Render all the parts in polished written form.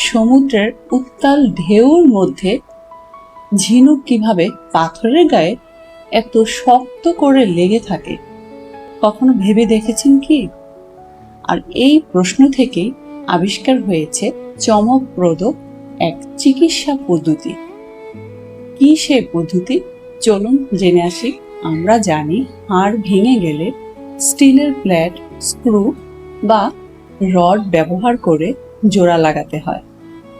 সমুদ্রের উত্তাল ঢেউর মধ্যে ঝিনুক কিভাবে পাথরের গায়ে এত শক্ত করে লেগে থাকে কখনো ভেবে দেখেছেন কি? আর এই প্রশ্ন থেকেই আবিষ্কার হয়েছে চমকপ্রদ এক চিকিৎসা পদ্ধতি। কি সে পদ্ধতি? চলুন জেনে আসি। আমরা জানি হাড় ভেঙে গেলে স্টিলের প্লেট, স্ক্রু বা রড ব্যবহার করে জোড়া লাগাতে হয়,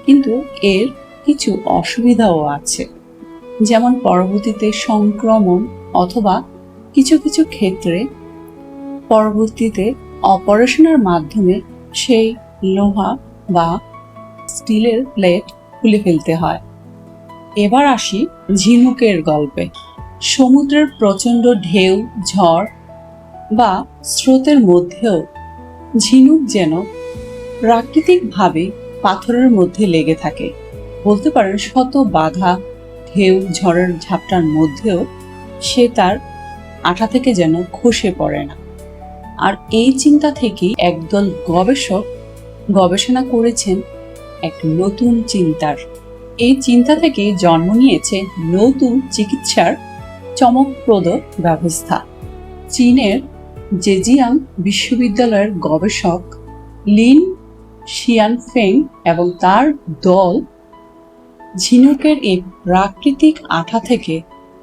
কিন্তু এর কিছু অসুবিধাও আছে, যেমন পরবর্তীতে সংক্রমণ অথবা কিছু কিছু ক্ষেত্রে পরবর্তীতে অপারেশনের মাধ্যমে সেই লোহা বা স্টিলের প্লেট খুলে ফেলতে হয়। এবার আসি ঝিনুকের গল্পে। সমুদ্রের প্রচণ্ড ঢেউ, ঝড় বা স্রোতের মধ্যেও ঝিনুক যেন প্রাকৃতিকভাবে পাথরের মধ্যে লেগে থাকে। বলতে পারেন শত বাধা, ঢেউ, ঝড়ের ঝাপটার মধ্যেও সে তার আঠা থেকে যেন খসে পড়ে না। আর এই চিন্তা থেকেই একদল গবেষক গবেষণা করেছেন এক নতুন চিন্তার। এই চিন্তা থেকেই জন্ম নিয়েছে নতুন চিকিৎসার চমকপ্রদ ব্যবস্থা। চীনের জেজিয়াং বিশ্ববিদ্যালয়ের গবেষক লিন শিয়ানফেং এবং তার দল ঝিনুকের এই প্রাকৃতিক আঠা থেকে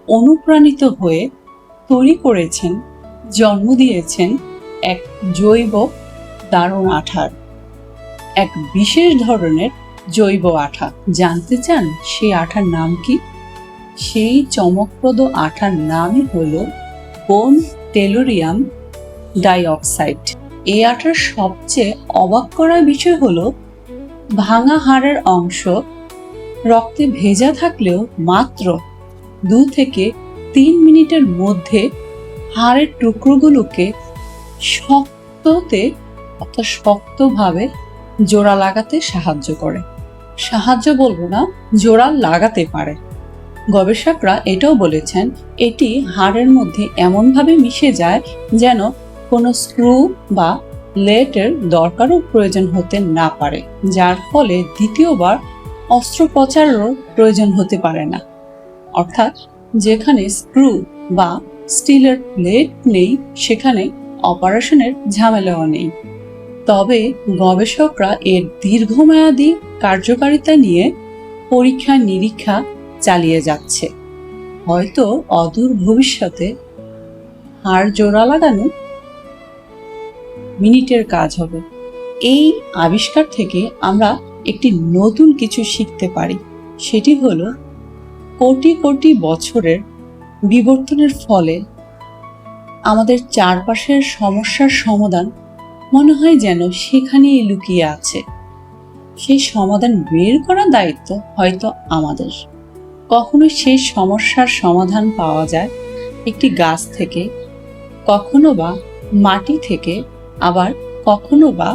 অনুপ্রাণিত হয়ে তৈরি করেছেন, জন্ম দিয়েছেন এক জৈব দারুণ আঠার, এক বিশেষ ধরনের জৈব আঠা। জানতে চান সেই আঠার নাম কি? সেই চমকপ্রদ আঠার নামই হলো বোন টেলুরিয়াম ডাইঅক্সাইড। এই আঠার সবচেয়ে অবাক করা বিষয় হলো ভাঙা হাড়ের অংশ রক্তে ভেজা থাকলেও মাত্র 2 থেকে 3 মিনিটের মধ্যে হাড়ের টুকরোগুলোকে শক্তভাবে জোড়া লাগাতে সাহায্য করে। সাহায্য বলবো না, জোড়া লাগাতে পারে। গবেষকরা এটাও বলেছেন এটি হাড়ের মধ্যে এমনভাবে মিশে যায় যেন কোনো স্ক্রু বা লেটের দরকারও প্রয়োজন হতে না পারে, যার ফলে দ্বিতীয়বার অস্ত্রোপচারেরও প্রয়োজন হতে পারে না। অর্থাৎ যেখানে স্ক্রু বা স্টিলের প্লেট নেই সেখানে অপারেশনের ঝামেলাও নেই। তবে গবেষকরা এর দীর্ঘমেয়াদী কার্যকারিতা নিয়ে পরীক্ষা নিরীক্ষা চালিয়ে যাচ্ছে। হয়তো অদূর ভবিষ্যতে হাড় জোড়া লাগানো মিনিটের কাজ হবে। এই আবিষ্কার থেকে আমরা একটি নতুন কিছু শিখতে পারি। সেটি হলো কোটি কোটি বছরের বিবর্তনের ফলে আমাদের চারপাশের সমস্যার সমাধান মনে হয় যেন সেখানেই লুকিয়ে আছে। সেই সমাধান বের করার দায়িত্ব হয়তো আমাদের। কখনো সেই সমস্যার সমাধান পাওয়া যায় একটি গাছ থেকে, কখনো বা মাটি থেকে, আবার কখনো বা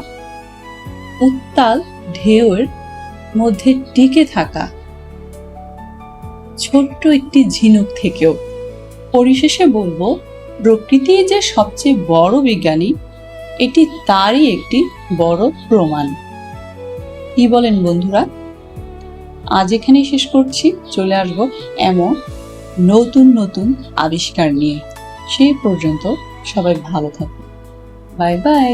উত্তাল ঢেউয়ের মধ্যে টিকে থাকা ছোট্ট একটি ঝিনুক থেকেও। পরিশেষে বলবো, প্রকৃতি যে সবচেয়ে বড় বিজ্ঞানী, এটি তারই একটি বড় প্রমাণ। কি বলেন বন্ধুরা? আজ এখানেই শেষ করছি। চলে আসবো এমন নতুন নতুন আবিষ্কার নিয়ে। সেই পর্যন্ত সবাই ভালো থাকুন। Bye bye.